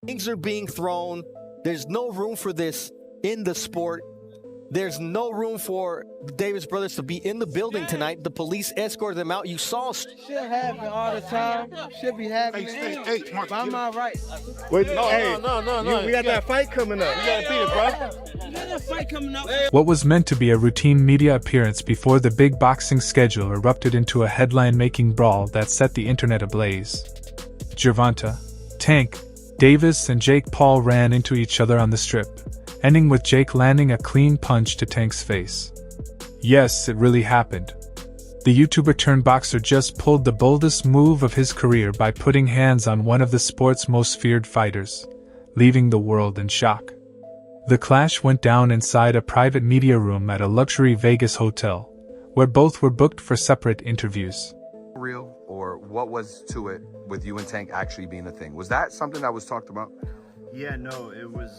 Things are being thrown. There's no room for this in the sport. There's no room for the Davis brothers to be in the building tonight. The police escorted them out. You saw. Should happen all the time. Should be happening. Hey, by my right. Wait, No. We got that fight coming up. You gotta beat it, bro. You got that fight coming up. What was meant to be a routine media appearance before the big boxing schedule erupted into a headline-making brawl that set the internet ablaze. Gervonta, Tank, Davis and Jake Paul ran into each other on the strip, ending with Jake landing a clean punch to Tank's face. Yes, it really happened. The YouTuber-turned-boxer just pulled the boldest move of his career by putting hands on one of the sport's most feared fighters, leaving the world in shock. The clash went down inside a private media room at a luxury Vegas hotel, where both were booked for separate interviews. Real, or what was to it with you and Tank actually being a thing? Was that something that was talked about? Yeah, no, it was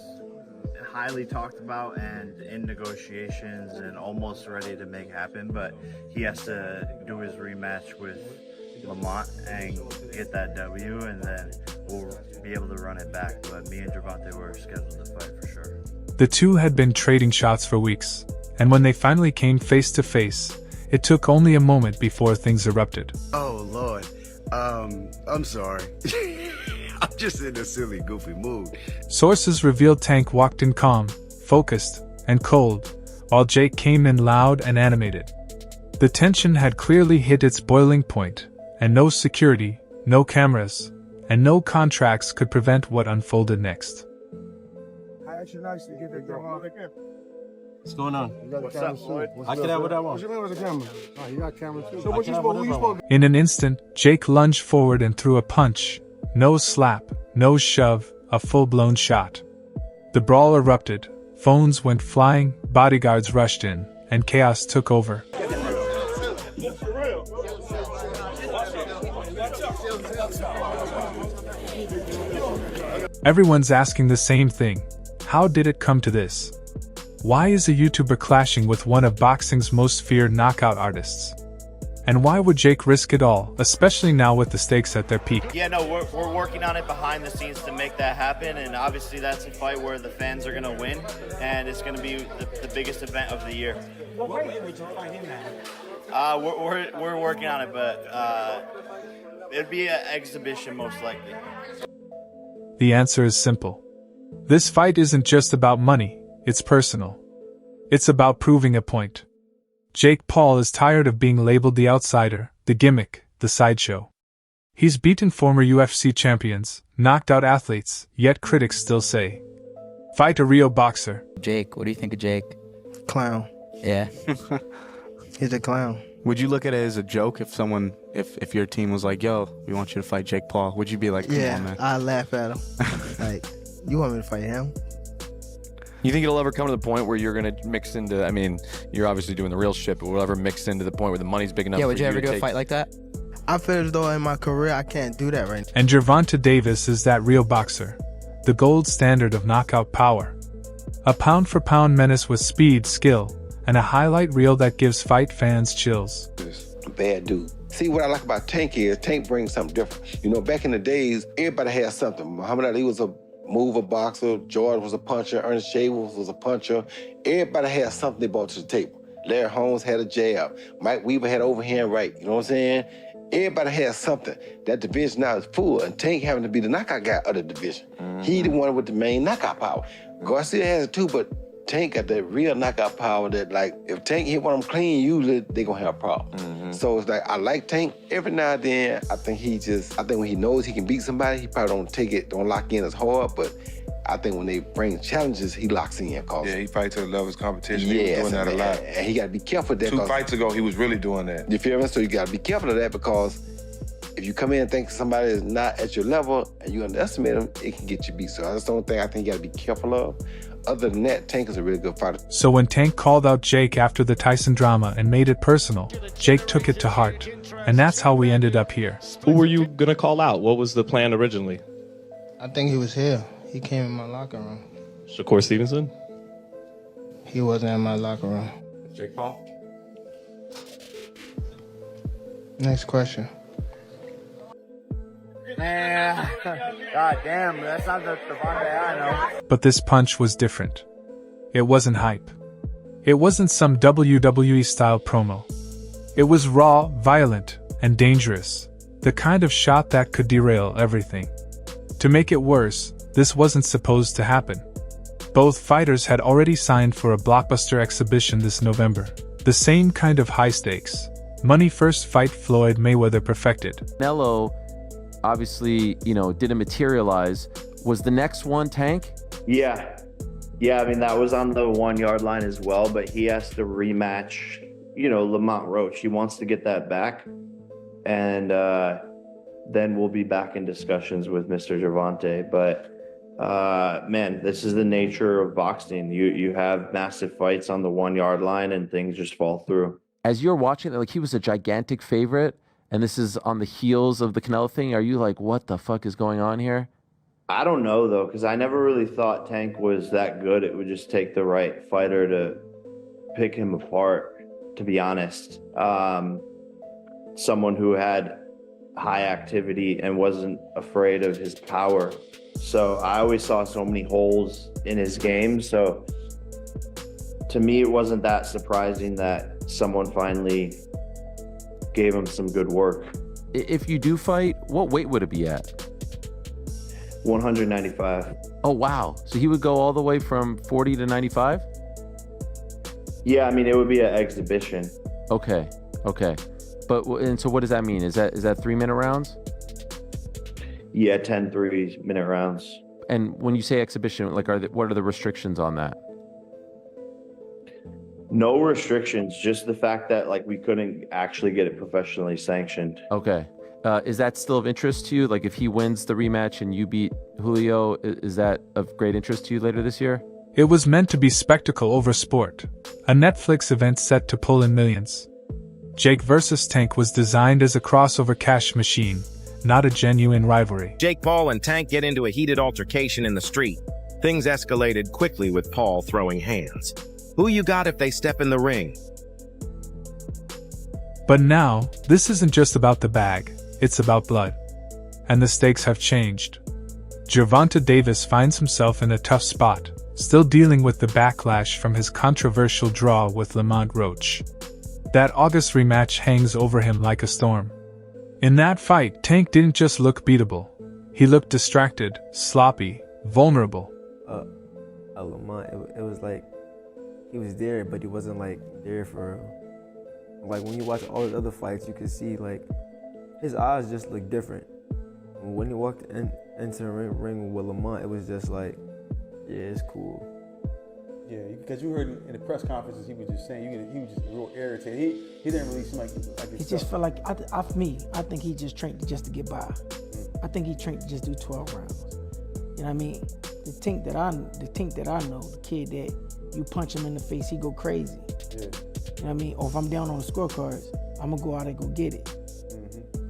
highly talked about and in negotiations and almost ready to make happen, but he has to do his rematch with Lamont and get that W, and then we'll be able to run it back. But me and Gervonta were scheduled to fight for sure. The two had been trading shots for weeks, and when they finally came face to face, it took only a moment before things erupted. Oh, Lord. I'm sorry. I'm just in a silly, goofy mood. Sources revealed Tank walked in calm, focused, and cold, while Jake came in loud and animated. The tension had clearly hit its boiling point, and no security, no cameras, and no contracts could prevent what unfolded next. What's going on? What's up, Floyd? I can have what I want. What's your name with the camera? Oh, you got camera too. So what you supposed to? In an instant, Jake lunged forward and threw a punch. No slap, no shove, a full-blown shot. The brawl erupted, phones went flying, bodyguards rushed in, and chaos took over. Everyone's asking the same thing. How did it come to this? Why is a YouTuber clashing with one of boxing's most feared knockout artists? And why would Jake risk it all, especially now with the stakes at their peak? Yeah, no, we're working on it behind the scenes to make that happen, and obviously that's a fight where the fans are going to win, and it's going to be the biggest event of the year. What weight would you fight him at? We're working on it, but it'd be an exhibition most likely. The answer is simple. This fight isn't just about money, it's personal. It's about proving a point. Jake Paul is tired of being labeled the outsider, the gimmick, the sideshow. He's beaten former UFC champions, knocked out athletes, yet critics still say, fight a real boxer. Jake, what do you think of Jake? Clown. Yeah. He's a clown. Would you look at it as a joke if your team was like, yo, we want you to fight Jake Paul? Would you be like, come on, man? I laugh at him. Like, you want me to fight him? You think it'll ever come to the point where you're going to mix into, I mean, you're obviously doing the real shit, but will it ever mix into the point where the money's big enough Yeah, for would you ever do a to fight like that? I feel as though in my career I can't do that right now. And Gervonta Davis is that real boxer, the gold standard of knockout power. A pound-for-pound menace with speed, skill, and a highlight reel that gives fight fans chills. Bad dude. See, what I like about Tank is Tank brings something different. You know, back in the days, everybody had something. Muhammad Ali was a mover boxer, George was a puncher, Ernest Shavers was a puncher. Everybody had something they brought to the table. Larry Holmes had a jab. Mike Weaver had overhand right. You know what I'm saying? Everybody had something. That division now is full, and Tank having to be the knockout guy of the division. He the one with the main knockout power. Garcia has it too, but Tank got that real knockout power that, like, if Tank hit one of them clean, usually they gonna have a problem. So it's like, I like Tank. Every now and then, I think when he knows he can beat somebody, he probably don't lock in as hard, but I think when they bring challenges, he locks in. Yeah, he fights to the level of his competition. Yeah, he was doing that a lot. And he gotta be careful of that. 2 fights ago, he was really doing that. You feel me? So you gotta be careful of that, because if you come in and think somebody is not at your level and you underestimate them, it can get you beat. So that's the only thing I think you gotta be careful of. Other than that, Tank is a really good fighter. So when Tank called out Jake after the Tyson drama and made it personal, Jake took it to heart. And that's how we ended up here. Who were you gonna call out? What was the plan originally? I think he was here. He came in my locker room. Shakur Stevenson? He wasn't in my locker room. Jake Paul? Next question. Man, god damn, that's not the Gervonta I know. But this punch was different. It wasn't hype. It wasn't some WWE-style promo. It was raw, violent, and dangerous. The kind of shot that could derail everything. To make it worse, this wasn't supposed to happen. Both fighters had already signed for a blockbuster exhibition this November. The same kind of high stakes. Money first fight Floyd Mayweather perfected. Canelo, obviously, didn't materialize. Was the next one Tank? Yeah. Yeah, I mean, that was on the 1 yard line as well, but he has to rematch, Lamont Roach. He wants to get that back. And then we'll be back in discussions with Mr. Gervonta. But, man, this is the nature of boxing. You have massive fights on the 1 yard line and things just fall through. As you're watching it, he was a gigantic favorite, and this is on the heels of the Canelo thing. Are you like, what the fuck is going on here? I don't know, though, because I never really thought Tank was that good. It would just take the right fighter to pick him apart, to be honest. Someone who had high activity and wasn't afraid of his power. So I always saw so many holes in his game. So to me, it wasn't that surprising that someone finally gave him some good work. If you do fight, what weight would it be at? 195. Oh, wow. So he would go all the way from 40 to 95? Yeah, I mean, it would be an exhibition. Okay. And so what does that mean? Is that 3-minute rounds? Yeah, 10 3-minute rounds. And when you say exhibition, what are the restrictions on that? No restrictions, just the fact that we couldn't actually get it professionally sanctioned. Okay. Is that still of interest to you? If he wins the rematch and you beat Julio, is that of great interest to you later this year? It was meant to be spectacle over sport, a Netflix event set to pull in millions. Jake vs. Tank was designed as a crossover cash machine, not a genuine rivalry. Jake Paul and Tank get into a heated altercation in the street. Things escalated quickly with Paul throwing hands. Who you got if they step in the ring? But now, this isn't just about the bag, it's about blood. And the stakes have changed. Gervonta Davis finds himself in a tough spot, still dealing with the backlash from his controversial draw with Lamont Roach. That August rematch hangs over him like a storm. In that fight, Tank didn't just look beatable. He looked distracted, sloppy, vulnerable. Lamont, it was like he was there, but he wasn't there for real. When you watch all his other fights, you can see his eyes just look different. When he walked into the ring with Lamont, it was just yeah, it's cool. Yeah, because you heard in the press conferences, he was just saying he was just real irritated. He didn't really seem like he just felt like I think he just trained just to get by. I think he trained to just do 12 rounds. You know what I mean? The Tank that I know, the kid that you punch him in the face, he go crazy. Yeah. You know what I mean? Or if I'm down on the scorecards, I'm gonna go out and go get it.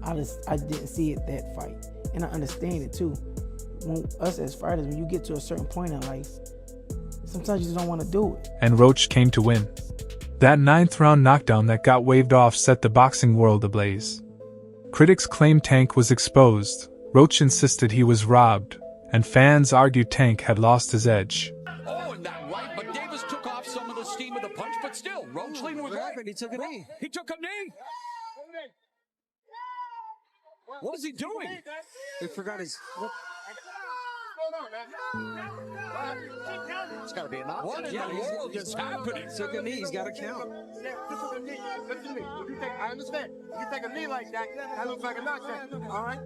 I didn't see it that fight, and I understand it too. When us as fighters, when you get to a certain point in life, sometimes you just don't want to do it. And Roach came to win. That 9th round knockdown that got waved off set the boxing world ablaze. Critics claimed Tank was exposed, Roach insisted he was robbed, and fans argued Tank had lost his edge. Oh, and that right, but Davis took off some of the steam of the punch, but still, Roach leaned with right. He took a knee. He took a knee. What is he doing? He forgot his... It's got to be a knock. What in the world is happening? Took a knee. He's got to count. I understand. You take a knee like that, that looks like a knockdown. All right?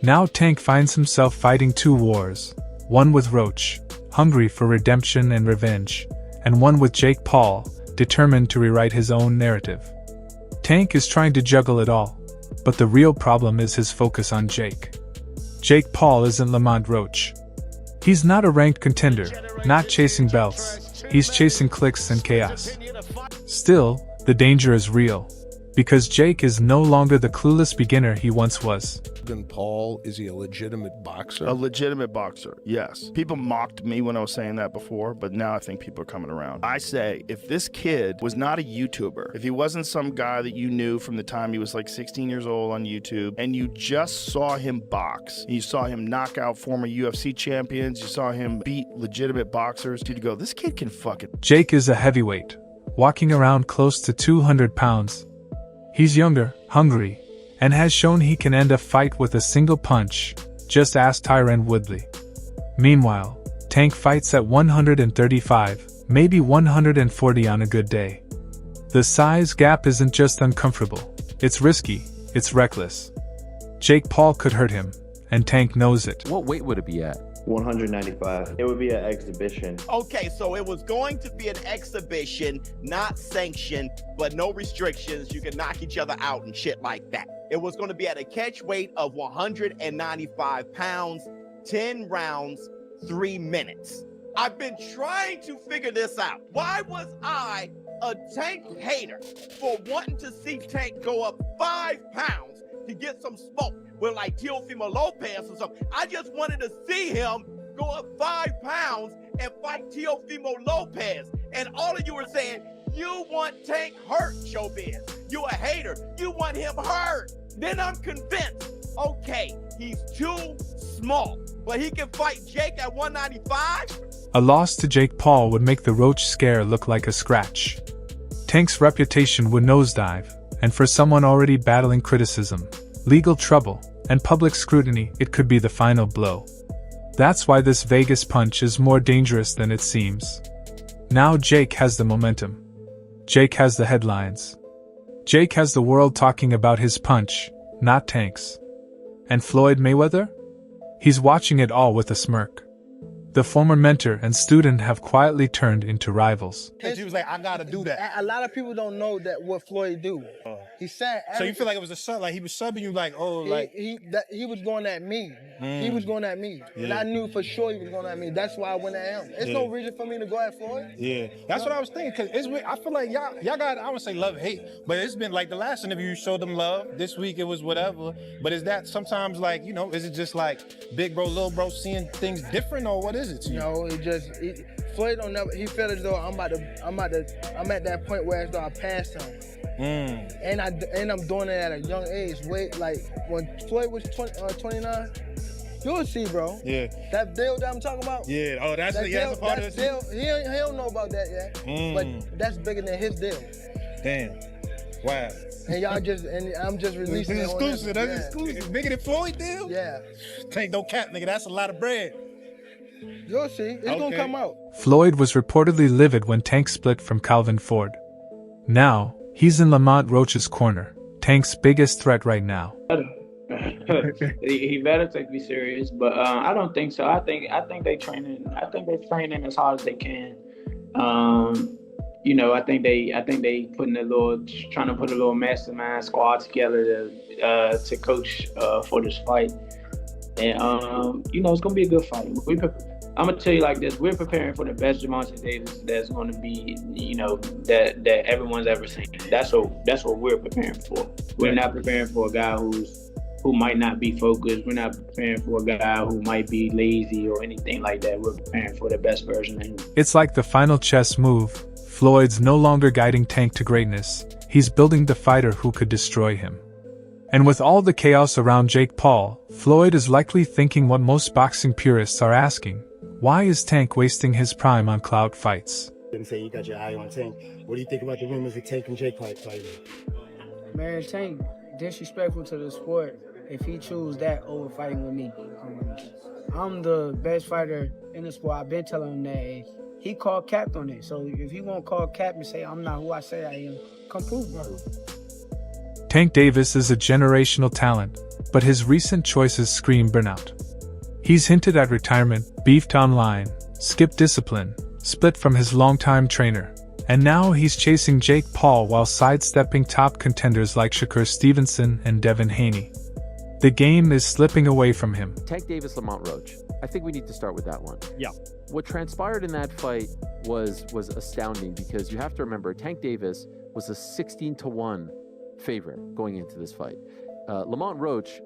Now Tank finds himself fighting two wars. One with Roach, hungry for redemption and revenge, and one with Jake Paul, determined to rewrite his own narrative. Tank is trying to juggle it all, but the real problem is his focus on Jake. Jake Paul isn't Lamont Roach. He's not a ranked contender, not chasing belts, he's chasing clicks and chaos. Still, the danger is real. because Jake is no longer the clueless beginner he once was. Paul, is he a legitimate boxer? A legitimate boxer, yes. People mocked me when I was saying that before, but now I think people are coming around. I say, if this kid was not a YouTuber, if he wasn't some guy that you knew from the time he was like 16 years old on YouTube, and you just saw him box, you saw him knock out former UFC champions, you saw him beat legitimate boxers, you'd go, this kid can fucking... Jake is a heavyweight, walking around close to 200 pounds. He's younger, hungry, and has shown he can end a fight with a single punch, just ask Tyron Woodley. Meanwhile, Tank fights at 135, maybe 140 on a good day. The size gap isn't just uncomfortable, it's risky, it's reckless. Jake Paul could hurt him, and Tank knows it. What weight would it be at? 195. It would be an exhibition. Okay, so it was going to be an exhibition, not sanctioned, but no restrictions. You can knock each other out and shit like that. It was going to be at a catch weight of 195 pounds, 10 rounds, 3 minutes. I've been trying to figure this out. Why was I a Tank hater for wanting to see Tank go up 5 pounds to get some smoke with like Teofimo Lopez or something? I just wanted to see him go up 5 pounds and fight Teofimo Lopez. And all of you were saying, you want Tank hurt, Showbiz. You a hater. You want him hurt. Then I'm convinced, okay, he's too small, but he can fight Jake at 195? A loss to Jake Paul would make the Roach scare look like a scratch. Tank's reputation would nosedive, and for someone already battling criticism, legal trouble, and public scrutiny, it could be the final blow. That's why this Vegas punch is more dangerous than it seems. Now Jake has the momentum. Jake has the headlines. Jake has the world talking about his punch, not Tank's. And Floyd Mayweather? He's watching it all with a smirk. The former mentor and student have quietly turned into rivals. He was like, I gotta do that. A lot of people don't know that what Floyd do. He said. So you feel like it was a sub, like he was subbing you, like, oh, like he was going at me. He was going at me, and I knew for sure he was going at me. That's why I went at him. There's no reason for me to go at Floyd. Yeah, that's what I was thinking. Cause it's weird. I feel like y'all got, I wouldn't say love hate, but it's been like the last interview you showed them love. This week it was whatever. But is that sometimes like, you know, is it just like big bro, little bro seeing things different, or what is it to you? No, Floyd don't never. He felt as though I'm at that point where as though I passed him. And I'm doing it at a young age. Wait, like when Floyd was 29, you'll see, bro. Yeah. That deal that I'm talking about. Yeah. Oh, that's a part of deal. He don't know about that yet. But that's bigger than his deal. Damn. Wow. And I'm just releasing it. Exclusive. That's exclusive. Bigger than Floyd deal? Yeah. Tank no cap, nigga. That's a lot of bread. You'll see. It's gonna come out. Floyd was reportedly livid when Tank split from Calvin Ford. Now, he's in Lamont Roach's corner, Tank's biggest threat right now. He better take me serious, but I don't think so. I think they training. I think they're training as hard as they can. You know, I think they trying to put a little mastermind squad together to coach for this fight. And you know, it's gonna be a good fight. I'm gonna tell you like this: we're preparing for the best Gervonta Davis that's gonna be, you know, that everyone's ever seen. That's what we're preparing for. We're not preparing for a guy who might not be focused. We're not preparing for a guy who might be lazy or anything like that. We're preparing for the best version of him. It's like the final chess move. Floyd's no longer guiding Tank to greatness. He's building the fighter who could destroy him. And with all the chaos around Jake Paul, Floyd is likely thinking what most boxing purists are asking. Why is Tank wasting his prime on clout fights? Didn't say you got your eye on Tank. What do you think about the rumors of Tank and Jake fighting? Man, Tank disrespectful to the sport if he choose that over fighting with me. I'm the best fighter in the sport. I've been telling him that. He called cap on it. So if he won't call cap and say I'm not who I say I am, come prove it. Tank Davis is a generational talent, but his recent choices scream burnout. He's hinted at retirement, beefed online, skipped discipline, split from his longtime trainer, and now he's chasing Jake Paul while sidestepping top contenders like Shakur Stevenson and Devin Haney. The game is slipping away from him. Tank Davis, Lamont Roach. I think we need to start with that one. Yeah. What transpired in that fight was astounding because you have to remember Tank Davis was a 16-1 favorite going into this fight. Lamont Roach,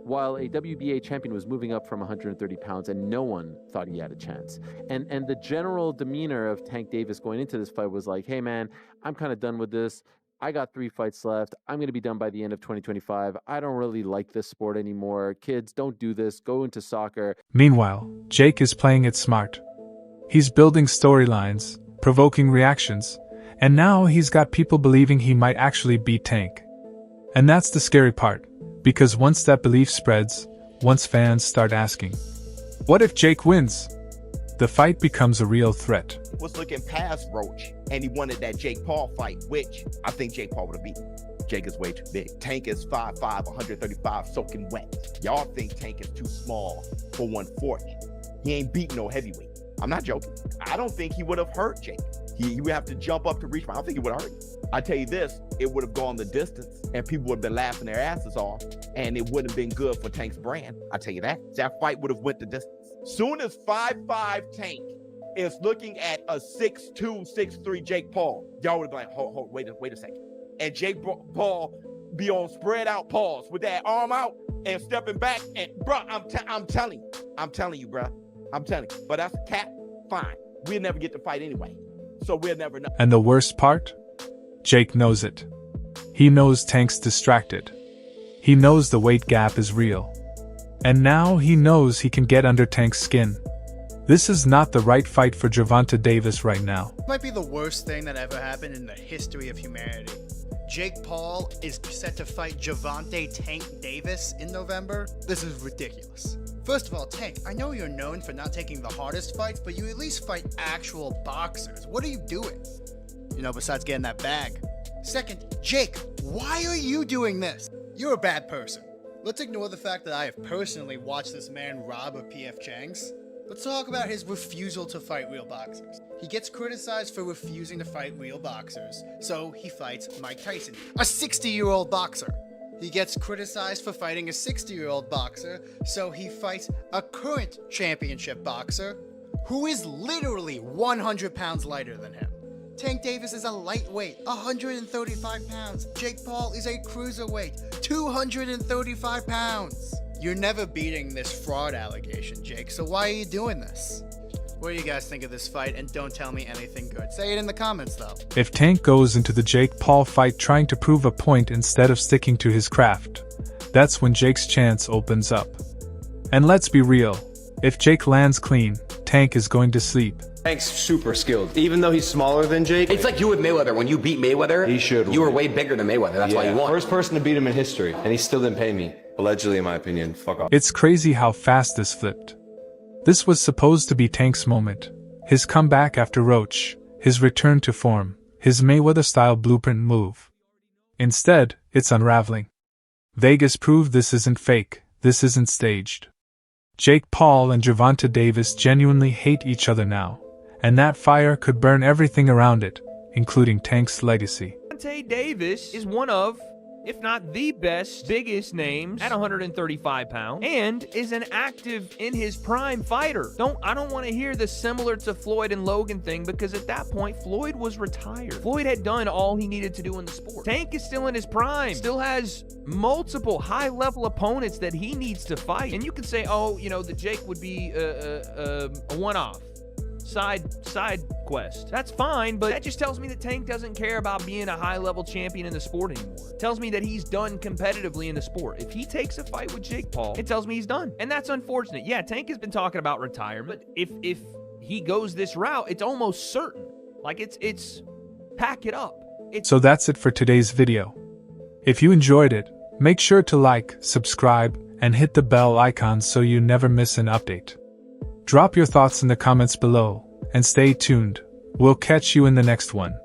while a WBA champion, was moving up from 130 pounds, and no one thought he had a chance. And the general demeanor of Tank Davis going into this fight was like, hey man, I'm kind of done with this. I got 3 fights left. I'm going to be done by the end of 2025. I don't really like this sport anymore. Kids, don't do this. Go into soccer. Meanwhile, Jake is playing it smart. He's building storylines, provoking reactions, and now he's got people believing he might actually beat Tank. And that's the scary part, because once that belief spreads, once fans start asking, what if Jake wins? The fight becomes a real threat. Was looking past Roach, and he wanted that Jake Paul fight, which I think Jake Paul would have beaten. Jake is way too big. Tank is 5'5", 135, soaking wet. Y'all think Tank is too small for 140. He ain't beating no heavyweight. I'm not joking. I don't think he would have hurt Jake. He would have to jump up to reach him. I don't think he would have hurt him. I tell you this, it would have gone the distance, and people would have been laughing their asses off, and it wouldn't have been good for Tank's brand. I tell you that. That fight would have went the distance. Soon as 5'5" Tank is looking at a 6'2", 6'3" Jake Paul, y'all would have been like, hold, wait a second. And Jake Paul be on spread out pause with that arm out and stepping back. And bro, I'm telling you, bro. I'm telling you. But that's a cap. Fine. We'll never get to fight anyway. So we'll never know. And the worst part? Jake knows it. He knows Tank's distracted. He knows the weight gap is real. And now he knows he can get under Tank's skin. This is not the right fight for Gervonta Davis right now. It might be the worst thing that ever happened in the history of humanity. Jake Paul is set to fight Gervonta Tank Davis in November. This is ridiculous. First of all, Tank, I know you're known for not taking the hardest fights, but you at least fight actual boxers. What are you doing? Besides getting that bag. Second, Jake, why are you doing this? You're a bad person. Let's ignore the fact that I have personally watched this man rob a P.F. Chang's. Let's talk about his refusal to fight real boxers. He gets criticized for refusing to fight real boxers, so he fights Mike Tyson, a 60-year-old boxer. He gets criticized for fighting a 60-year-old boxer, so he fights a current championship boxer who is literally 100 pounds lighter than him. Tank Davis is a lightweight, 135 pounds. Jake Paul is a cruiserweight, 235 pounds. You're never beating this fraud allegation, Jake, so why are you doing this? What do you guys think of this fight? And don't tell me anything good. Say it in the comments, though. If Tank goes into the Jake Paul fight trying to prove a point instead of sticking to his craft, that's when Jake's chance opens up. And let's be real, if Jake lands clean, Tank is going to sleep. Tank's super skilled. Even though he's smaller than Jake. It's like you with Mayweather. When you beat Mayweather, you were way bigger than Mayweather. That's why you won. First person to beat him in history, and he still didn't pay me. Allegedly, in my opinion. Fuck off. It's crazy how fast this flipped. This was supposed to be Tank's moment. His comeback after Roach, his return to form, his Mayweather-style blueprint move. Instead, it's unraveling. Vegas proved this isn't fake, this isn't staged. Jake Paul and Gervonta Davis genuinely hate each other now, and that fire could burn everything around it, including Tank's legacy. Gervonta Davis is one of, if not the best, biggest names at 135 pounds, and is an active in his prime fighter. I don't want to hear the similar to Floyd and Logan thing, because at that point, Floyd was retired. Floyd had done all he needed to do in the sport. Tank is still in his prime, still has multiple high-level opponents that he needs to fight. And you can say, the Jake would be a one-off. Side quest. That's fine, but that just tells me that Tank doesn't care about being a high-level champion in the sport anymore. It tells me that he's done competitively in the sport. If he takes a fight with Jake Paul, it tells me he's done. And that's unfortunate. Yeah, Tank has been talking about retirement. If he goes this route, it's almost certain. Like, it's pack it up. So that's it for today's video. If you enjoyed it, make sure to like, subscribe, and hit the bell icon so you never miss an update. Drop your thoughts in the comments below, and stay tuned. We'll catch you in the next one.